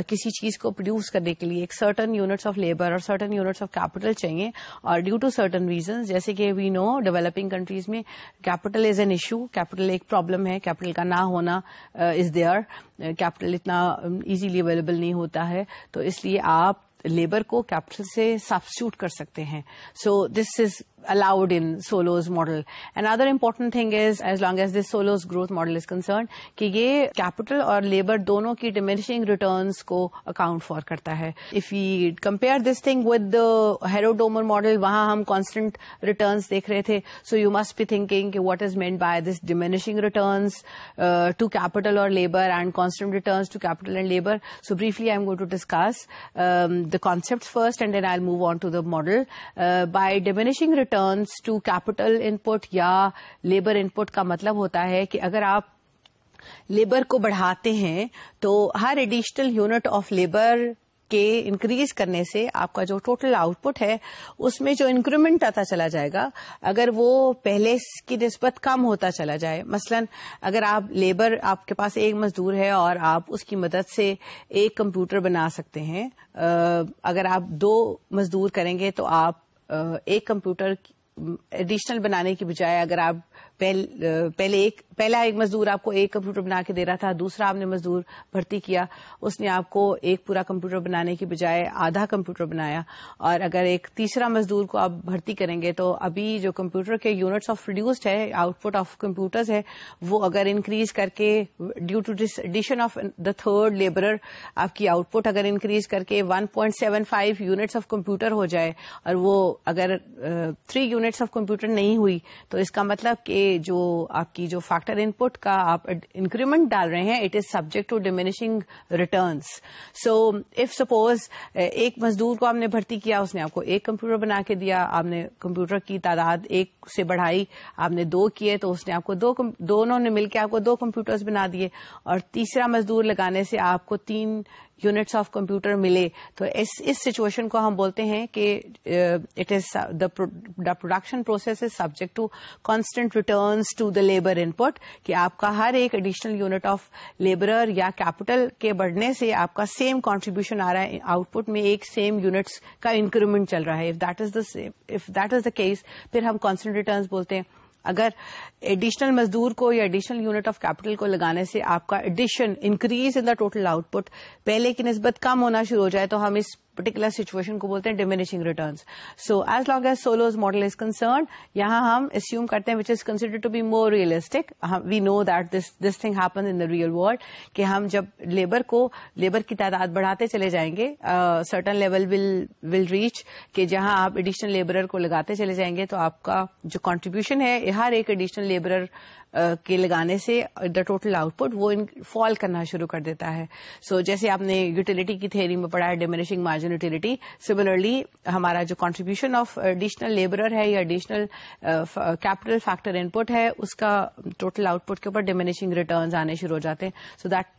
کسی چیز کو پروڈیوس کرنے کے لیے ایک سرٹن یونٹس آف لیبر اور سرٹن یونٹس آف کیپٹل چاہیے, اور ڈیو ٹو سرٹن ریزنز, جیسے کہ وی نو ڈیولپنگ کنٹریز میں capital is an issue, capital ایک پرابلم ہے, کیپٹل کا نہ ہونا از دیئر, کیپٹل اتنا ایزیلی اویلیبل نہیں ہوتا ہے, تو اس لیے آپ لیبر کو کیپٹل سے سبسٹیوٹ کر سکتے ہیں. So this is allowed in Solow's model. Another important thing is, as long as this Solow's growth model is concerned, کہ یہ capital اور labor دونوں کی diminishing returns کو account for کرتا ہے. If we compare this thing with the Harrow-Domer model, وہاں ہم constant returns دیکھ رہے تھے. So you must be thinking کہ what is meant by this diminishing returns to capital or labor and constant returns to capital and labor. So briefly I'm going to discuss the concepts first, and then I'll move on to the model. By diminishing returns to capital input یا labour ان پٹ کا مطلب ہوتا ہے کہ اگر آپ labour کو بڑھاتے ہیں تو ہر ایڈیشنل یونٹ آف لیبر کے انکریز کرنے سے آپ کا جو ٹوٹل آؤٹ پٹ ہے اس میں جو انکریمنٹ آتا چلا جائے گا, اگر وہ پہلے کی نسبت کم ہوتا چلا جائے, مثلا اگر آپ لیبر, آپ کے پاس ایک مزدور ہے اور آپ اس کی مدد سے ایک کمپیوٹر بنا سکتے ہیں, اگر آپ 2 مزدور کریں گے تو آپ ایک کمپیوٹر ایڈیشنل بنانے کی بجائے, اگر آپ پہلا ایک مزدور آپ کو ایک کمپیوٹر بنا کے دے رہا تھا, دوسرا آپ نے مزدور بھرتی کیا, اس نے آپ کو ایک پورا کمپیوٹر بنانے کی بجائے آدھا کمپیوٹر بنایا, اور اگر ایک تیسرا مزدور کو آپ بھرتی کریں گے تو ابھی جو کمپیوٹر کے یونٹس آف پروڈیوسڈ ہے, آؤٹ پٹ آف کمپیوٹرز ہے, وہ اگر انکریز کر کے due to this addition of the third labourer آپ کی آؤٹ پٹ اگر انکریز کر کے 1.75 یونٹس آف کمپیوٹر ہو جائے, اور وہ اگر 3 یونٹس آف کمپیوٹر نہیں ہوئی, تو اس کا مطلب کہ جو آپ کی جو فیکٹر ان پٹ کا آپ انکریمنٹ ڈال رہے ہیں, it is subject to diminishing returns. So if suppose ایک مزدور کو آپ نے بھرتی کیا, اس نے آپ کو ایک کمپیوٹر بنا کے دیا, آپ نے کمپیوٹر کی تعداد 1 سے بڑھائی, آپ نے 2 کیے, تو اس نے آپ کو دونوں نے مل کے آپ کو 2 کمپیوٹرز بنا دیے, اور تیسرا مزدور لگانے سے آپ کو 3 یونٹس آف کمپیوٹر ملے. تو اس سچویشن کو ہم بولتے ہیں کہ it is the production process is subject to constant returns to the labour input, کہ آپ کا ہر ایک ایڈیشنل یونٹ آف لیبرر یا کیپٹل کے بڑھنے سے آپ کا سیم کانٹریبیوشن آ رہا ہے, آؤٹ پٹ میں ایک سیم یونٹس کا انکریمنٹ چل رہا ہے. If that is the case, پھر ہم کانسٹنٹ ریٹرنس بولتے ہیں. اگر ایڈیشنل مزدور کو یا ایڈیشنل یونٹ آف کیپٹل کو لگانے سے آپ کا addition increase in the total output پہلے کی نسبت کم ہونا شروع ہو جائے, تو ہم اس پرٹیکولر سچویشن کو بولتے ہیں diminishing returns. So as long as Solow's model is concerned, یہاں ہم اسیوم کرتے ہیں which is considered to be more realistic. We know that this thing happen in the real world, کہ ہم جب لیبر کی تعداد بڑھاتے چلے جائیں گے, سرٹن لیول ول ریچ کہ جہاں آپ ایڈیشنل لیبرر کو لگاتے چلے جائیں گے, تو آپ کا جو کنٹریبیوشن ہے ہر ایک ایڈیشنل لیبرر کے لگانے سے دا ٹوٹل آؤٹ پٹ وہ فال کرنا شروع کر دیتا ہے. سو جیسے آپ نے یوٹیلیٹی کی تھیوری میں پڑھا ہے ڈیمینشنگ مارجن یوٹیلیٹی, سملرلی ہمارا جو کنٹریبیوشن آف ایڈیشنل لیبرر ہے یا ایڈیشنل کیپٹل فیکٹر ان پٹ ہے, اس کا ٹوٹل آؤٹ پٹ کے اوپر ڈیمینشنگ ریٹرنز آنے شروع ہو جاتے ہیں. So that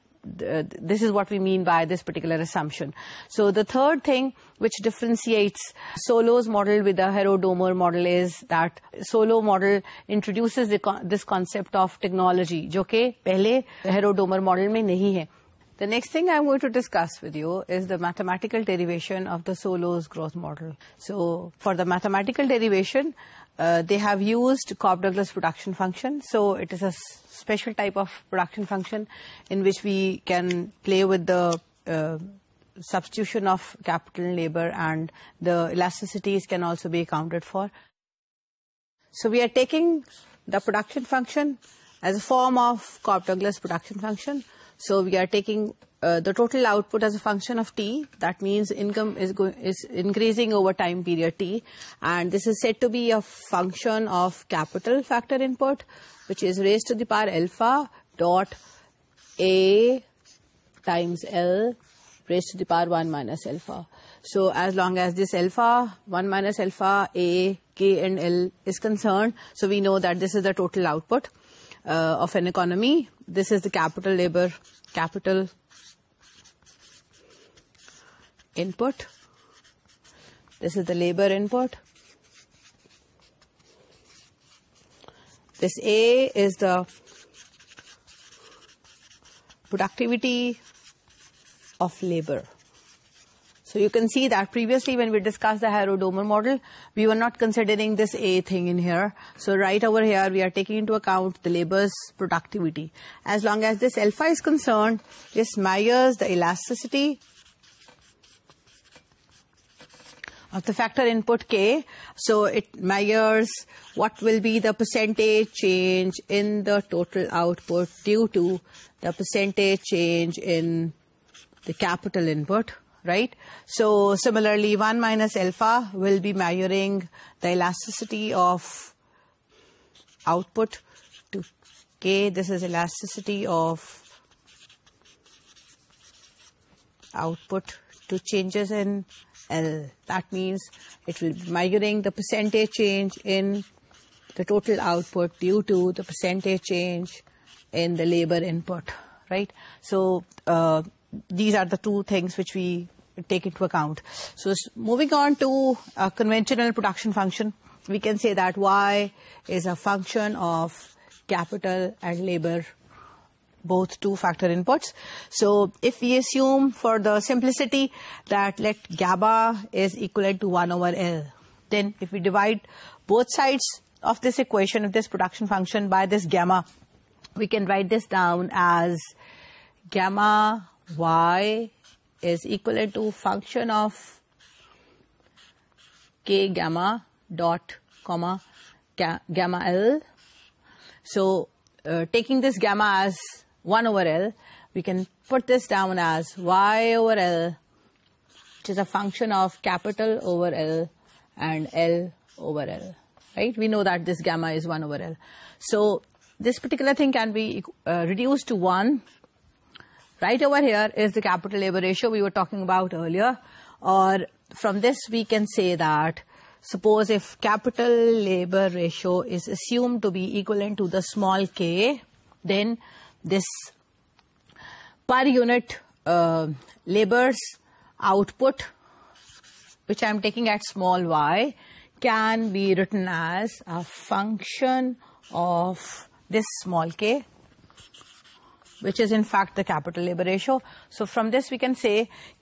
this is what we mean by this particular assumption. So the third thing which differentiates Solow's model with the Harrow-Domer model is that Solow model introduces this concept of technology, jo ke pehle Harrow-Domer model mein nahi hai. The next thing I'm going to discuss with you is the mathematical derivation of the Solow's growth model. So for the mathematical derivation, they have used Cobb-Douglas production function. So it is a special type of production function in which we can play with the substitution of capital and labor, and the elasticities can also be accounted for. So we are taking the production function as a form of Cobb-Douglas production function. So we are taking the total output as a function of t. That means income is increasing over time period t, and this is said to be a function of capital factor input, which is raised to the power alpha dot a times L raised to the power 1 minus alpha. So as long as this alpha, 1 minus alpha, A, K and L is concerned, so we know that this is the total output of an economy. This is the capital labor, capital input. This is the labor input. This A is the productivity of labor. So you can see that previously when we discussed the Harrod-Domer model, we were not considering this A thing in here. So right over here, we are taking into account the labor's productivity. As long as this alpha is concerned, this measures the elasticity of the factor input K. So it measures what will be the percentage change in the total output due to the percentage change in the capital input, right? So similarly, 1 minus alpha will be measuring the elasticity of output to K. This is elasticity of output to changes in L. That means it will be measuring the percentage change in the total output due to the percentage change in the labor input, right? So these are the two things which we take into account. So moving on to a conventional production function, we can say that Y is a function of capital and labor, both two factor inputs. So if we assume for the simplicity that let gamma is equivalent to 1 over L, then if we divide both sides of this equation of this production function by this gamma, we can write this down as gamma Y is equivalent to function of K gamma dot comma gamma L. So taking this gamma as 1 over L, we can put this down as Y over L, which is a function of capital over L and L over L, right? We know that this gamma is 1 over L. So this particular thing can be reduced to 1. Right over here is the capital labor ratio we were talking about earlier. Or from this we can say that suppose if capital labor ratio is assumed to be equivalent to the small k, then this per unit labor's output, which I am taking at small y, can be written as a function of this small k, which is in fact the capital labor ratio. So from this we can say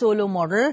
Solow model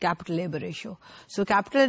capital labor ratio. So capital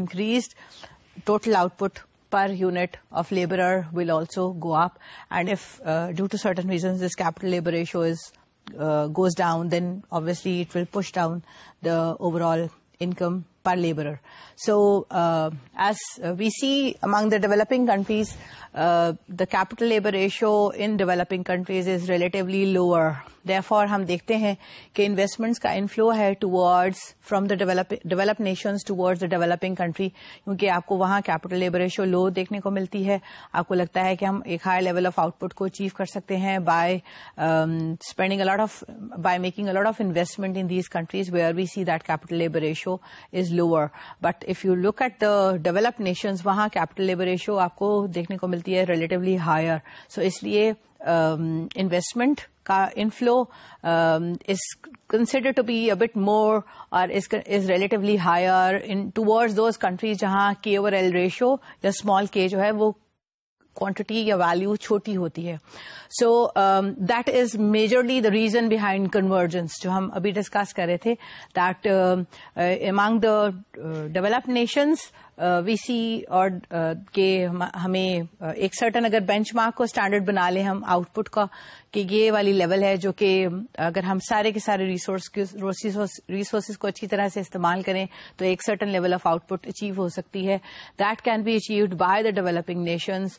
increased, total output per unit of laborer will also go up, and if due to certain reasons this capital labor ratio is goes down, then obviously it will push down the overall income per laborer. So as we see among the developing countries, the capital labor ratio in developing countries is relatively lower. Therefore ہم دیکھتے ہیں کہ investments کا inflow ہے towards from the develop nations towards the developing country, کیونکہ آپ کو وہاں کیپٹل لیبر ریشو لو دیکھنے کو ملتی ہے. آپ کو لگتا ہے کہ ہم ایک high level of output کو اچیو کر سکتے ہیں by spending by making a lot of investment in these countries where we see that capital labour ratio is lower. But if you look at the developed nations, وہاں capital labour ratio آپ کو دیکھنے کو ملتی ہے ریلیٹیولی ہائر. سو اس لیے investment کا inflow is considered to be a bit more or is relatively higher in towards those countries جہاں K over L ratio یا small k جو ہے وہ quantity یا value چھوٹی ہوتی ہے. So that is majorly the reason behind convergence جو ہم ابھی ڈسکس کر رہے تھے, that among the developed nations وی سی اور کہ ہمیں ایک سرٹن اگر بینچ مارک کو اسٹینڈرڈ بنا لیں ہم آؤٹ پٹ کا کہ یہ والی لیول ہے جو کہ اگر ہم سارے کے سارے ریسورسز کو اچھی طرح سے استعمال کریں تو ایک certain level of output achieve ہو سکتی ہے. That can be achieved by the developing nations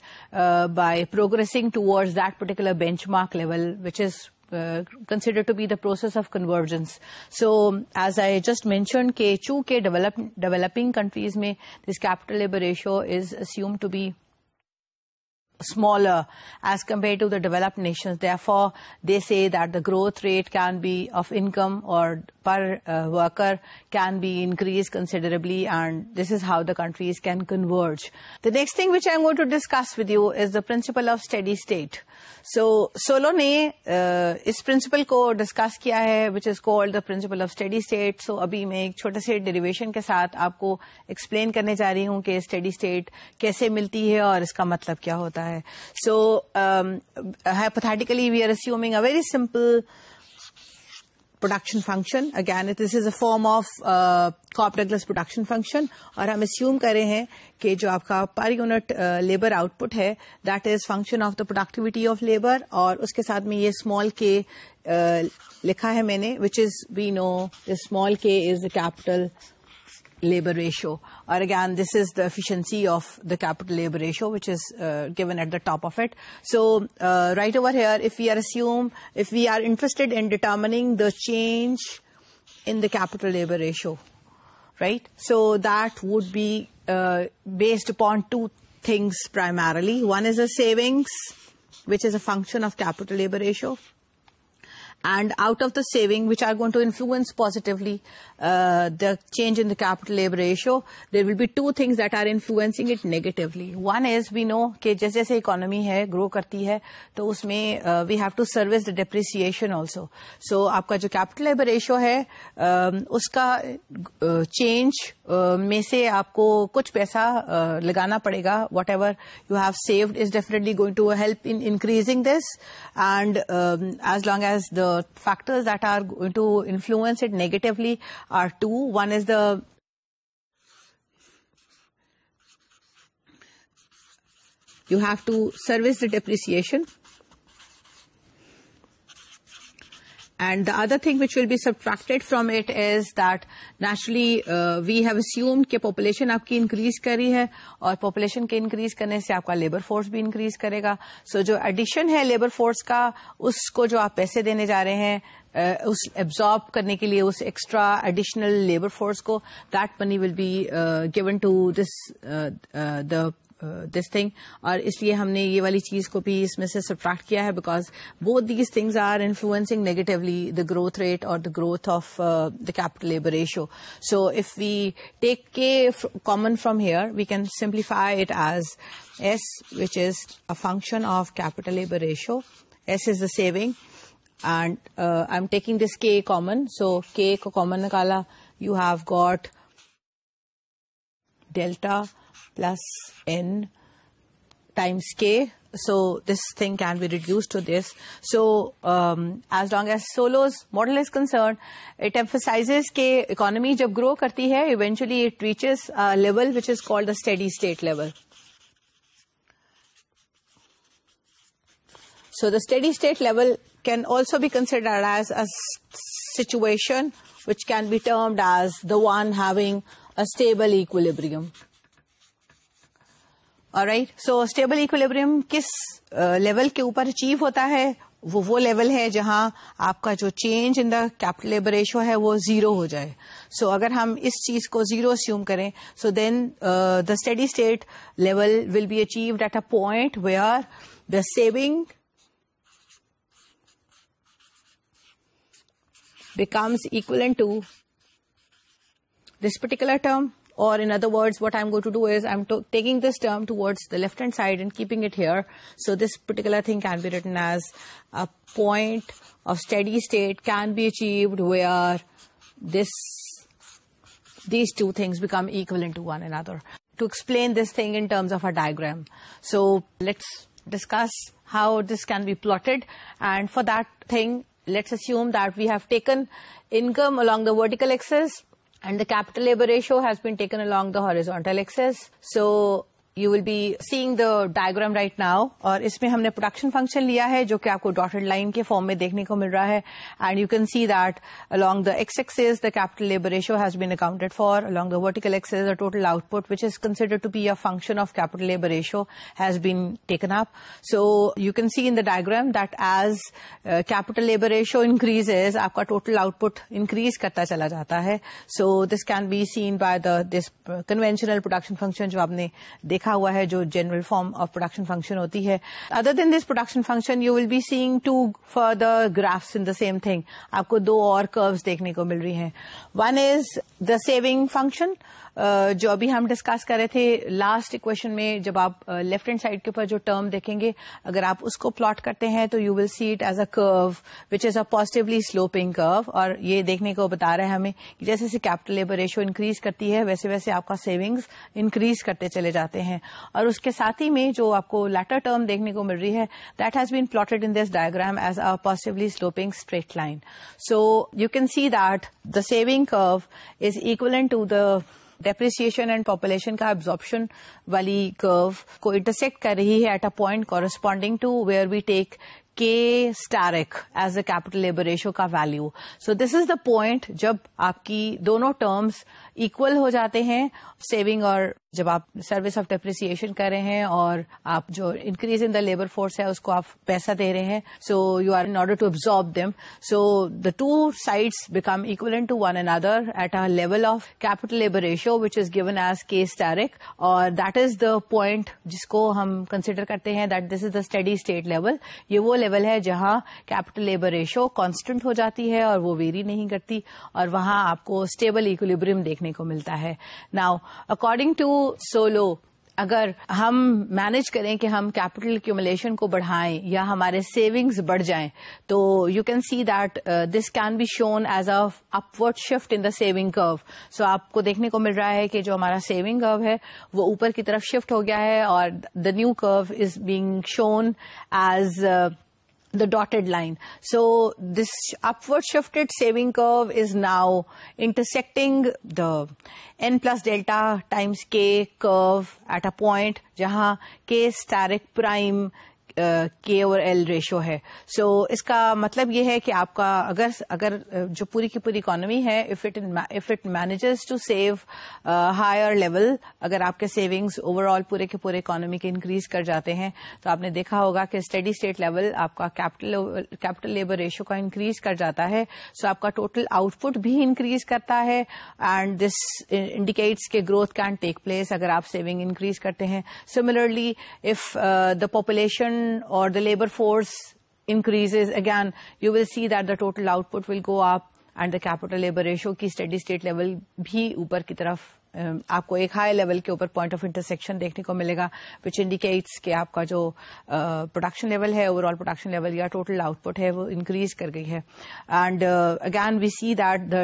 by progressing towards that particular benchmark level which is considered to be the process of convergence. So, as I just mentioned, کہ چونکہ developing countries میں this capital labor ratio is assumed to be smaller as compared to the developed nations. Therefore, they say that the growth rate can be of income or per worker can be increased considerably, and this is how the countries can converge. The next thing which I am going to discuss with you is the principle of steady state. So, Solow نے اس principal کو discuss کیا ہے which is called the principle of steady state. So, ابھی میں ایک چھوٹے سے derivation کے ساتھ آپ کو ایکسپلین کرنے جا رہی ہوں کہ اسٹڈی اسٹیٹ کیسے ملتی ہے اور اس کا مطلب کیا ہوتا ہے. So, hypothetically we are assuming a very simple production function. Again, this is a form of Cobb-Douglas production function, اور ہم assume کر رہے ہیں کہ جو آپ کا per unit labour out put ہے that is function of the productivity of labor, اور اس کے ساتھ میں یہ small k لکھا ہے میں نے which is we know the small k is the capital labor ratio, or again this is the efficiency of the capital labor ratio which is given at the top of it. So right over here, if we are interested in determining the change in the capital labor ratio, right, so that would be based upon two things primarily. One is the savings, which is a function of capital labor ratio, and out of the saving which are going to influence positively the change in the capital labor ratio, there will be two things that are influencing it negatively. One is we know کہ جیسے جیسے economy ہے grow کرتی ہے تو اس میں we have to service the depreciation also. So آپ کا جو capital labor ratio ہے اس کا change میں سے آپ کو کچھ پیسہ لگانا پڑے گا. Whatever you have saved is definitely going to help in increasing this, and as long as the factors that are going to influence it negatively are two. One is you have to service the depreciation, and the other thing which will be subtracted from it is that naturally we have assumed کہ population آپ کی increase کر رہی ہے اور population کے increase کرنے سے آپ کا labor force بھی increase کرے گا. So جو addition ہے labor force کا اس کو جو آپ پیسے دینے جا رہے ہیں اس absorb کرنے کے لیے اس extra additional labor force کو, that money will be given to this thing, اور اس لیے ہم نے یہ والی چیز کو بھی اس میں سے سبٹریکٹ کیا ہے because both these things are influencing negatively the growth rate or the growth of the capital labor ratio. So if we take K common from here, we can simplify it as S, which is a function of capital labor ratio. S is the saving, and I'm taking this K common. So K ko common nikala, you have got delta plus n times k. So this thing can be reduced to this. So as long as Solow's model is concerned, it emphasizes کہ economy جب grow کرتی ہے eventually it reaches a level which is called the steady state level. So the steady state level can also be considered as a situation which can be termed as the one having a stable equilibrium. Alright, so stable equilibrium کس level کے اوپر achieve ہوتا ہے؟ وہ level ہے جہاں آپ کا جو change in the capital labour ratio ہے وہ زیرو ہو جائے. سو اگر ہم اس چیز کو زیرو اسیوم کریں so then the steady state level will be achieved at a point where the saving becomes equivalent to this particular term, or in other words what I'm going to do is I'm taking this term towards the left hand side and keeping it here. So this particular thing can be written as a point of steady state can be achieved where these two things become equivalent to one another. To explain this thing in terms of a diagram, so let's discuss how this can be plotted, and for that thing let's assume that we have taken income along the vertical axis and the capital labor ratio has been taken along the horizontal axis. So you will be seeing the diagram right now. اور اس میں ہم نے production function لیا ہے جو کہ آپ کو ڈاٹڈ لائن کے فارم میں دیکھنے کو مل رہا ہے. And you can see that along the x-axis the capital labor ratio has been accounted for. Along the vertical axis the total output, which is considered to be a function of capital labor ratio, has been taken up. So you can see in the diagram that as capital labor ratio increases, آپ کا total output increase کرتا چلا جاتا ہے. So this can be seen by this conventional production function جو آپ نے دیکھا ہوا ہے, جو general form of production function ہوتی ہے. Other than this production function you will be seeing two further graphs in the same thing. آپ کو 2 اور کروز دیکھنے کو مل رہی ہیں. One is the saving function جو ابھی ہم ڈسکس کر رہے تھے لاسٹ اکویشن میں. جب آپ لیفٹ ہینڈ سائڈ کے اوپر جو ٹرم دیکھیں گے, اگر آپ اس کو پلاٹ کرتے ہیں تو you will see it as a کرو وچ از اے پازیٹیولی سلوپنگ کرو. اور یہ دیکھنے کو بتا رہا ہے ہمیں کہ جیسے جیسے کیپٹل لیبر ریشو انکریز کرتی ہے ویسے ویسے آپ کا سیونگز انکریز کرتے چلے جاتے ہیں. اور اس کے ساتھ ہی میں جو آپ کو لیٹر ٹرم دیکھنے کو مل رہی ہے that has been plotted in this diagram as a positively sloping straight line. So you can see that the saving curve is equivalent to the depreciation and population کا ابزارپشن والی curve کو intersect کر رہی ہے at a point corresponding to where we take K steric as the capital labor ratio کا value. So this is the point جب آپ کی دونوں terms equal ہو جاتے ہیں, saving اور جب آپ سروس آف ڈیپریسیشن کر رہے ہیں اور آپ جو increase in the labour force ہے اس کو آپ پیسہ دے رہے ہیں. So you are in order to absorb them. So the 2 sides become equivalent to one another at a level of capital labor ratio which is given as K steric, اور that is the point جس کو ہم consider کرتے ہیں that this is the steady state level. یہ وہ level ہے جہاں کیپٹل لیبر ریشو کانسٹنٹ ہو جاتی ہے اور وہ ویری نہیں کرتی, اور وہاں آپ کو اسٹیبل ایکولیبریم دیکھنے کو ملتا ہے. ناؤ اکارڈنگ ٹو سولو, اگر ہم مینج کریں کہ ہم کیپٹل ایکومولیشن کو بڑھائیں یا ہمارے سیونگز بڑھ جائیں, تو you can see that this can be shown as a upward shift in the saving curve. So آپ کو دیکھنے کو مل رہا ہے کہ جو ہمارا سیونگ کرو ہے وہ اوپر کی طرف شفٹ ہو گیا ہے, اور دا نیو کرو is being shown as the dotted line. So this upward shifted saving curve is now intersecting the n plus delta times k curve at a point jahan k steric prime K over L ratio ہے. سو اس کا مطلب یہ ہے کہ آپ کا اگر جو پوری کی پوری اکانومی ہے if it manages to save higher level, اگر آپ کے سیونگز اوور آل پورے کے پورے اکانومی کے انکریز کر جاتے ہیں تو آپ نے دیکھا ہوگا کہ اسٹڈی اسٹیٹ لیول آپ کا کیپٹل لیبر ریشو کا انکریز کر جاتا ہے. سو آپ کا ٹوٹل آؤٹ پٹ بھی انکریز کرتا ہے, اینڈ دس انڈیکیٹس کہ گروتھ کین ٹیک پلیس اگر آپ سیونگ انکریز کرتے ہیں. Similarly if the population or the labor force increases, again you will see that the total output will go up and the capital labor ratio کی steady state level بھی اوپر کی طرف آپ کو ایک ہائی لیول کے اوپر پوائنٹ آف انٹرسیکشن دیکھنے کو ملے گا, وچ انڈیکیٹس کہ آپ کا جو پروڈکشن لیول ہے اوور آل پروڈکشن لیول یا ٹوٹل آؤٹ پٹ ہے وہ انکریز کر گئی ہے. And again we see that the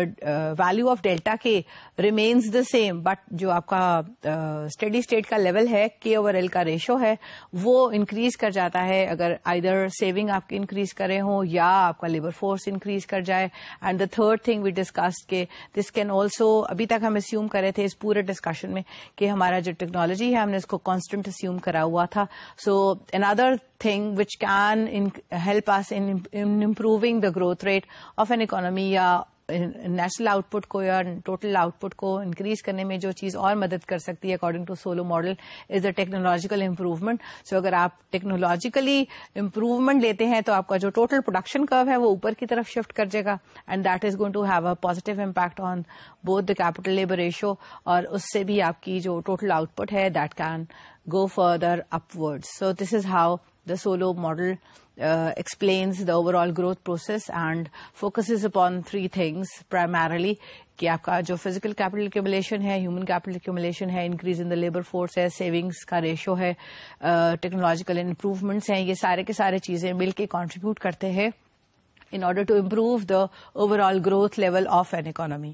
value of delta K remains the same, but جو آپ کا اسٹڈی اسٹیٹ کا لیول ہے کے اوور ایل کا ریشو ہے وہ انکریز کر جاتا ہے اگر آئدر سیونگ آپ کی انکریز کرے ہوں یا آپ کا لیبر فورس انکریز کر جائے. And the third thing we discussed کہ دس کین آلسو, ابھی تک ہم اسیوم کر رہے تھے اس پورے ڈسکشن میں کہ ہمارا جو ٹیکنالوجی ہے ہم نے اس کو کانسٹنٹ اسیوم کرا ہوا تھا. سو another thing which can help us in improving the growth rate of an economy یا نیشنل آؤٹ پٹ کو یا ٹوٹل آؤٹ پٹ کو انکریز کرنے میں جو چیز اور مدد کر سکتی ہے according to Solow model is the technological improvement. So اگر آپ ٹیکنالوجیکلی امپروومنٹ لیتے ہیں تو آپ کا جو ٹوٹل پروڈکشن کرو ہے وہ اوپر کی طرف شفٹ کر جائے گا, and that is going to have a positive impact on both the capital labour ratio, اور اس سے بھی آپ کی جو ٹوٹل آؤٹ پٹ ہے that can go further upward. So this is how the Solow model explains the overall growth process and focuses upon 3 things primarily کہ آپ کا جو فزیکل کیپٹل ایکومولیشن ہے, ہیومن کیپٹل ایکومولیشن ہے, increase in the labour force ہے, savings کا ratio ہے, technological improvements ہیں, یہ سارے کے سارے چیزیں مل کے کنٹریبیوٹ کرتے ہیں in order to improve the overall growth level of an economy.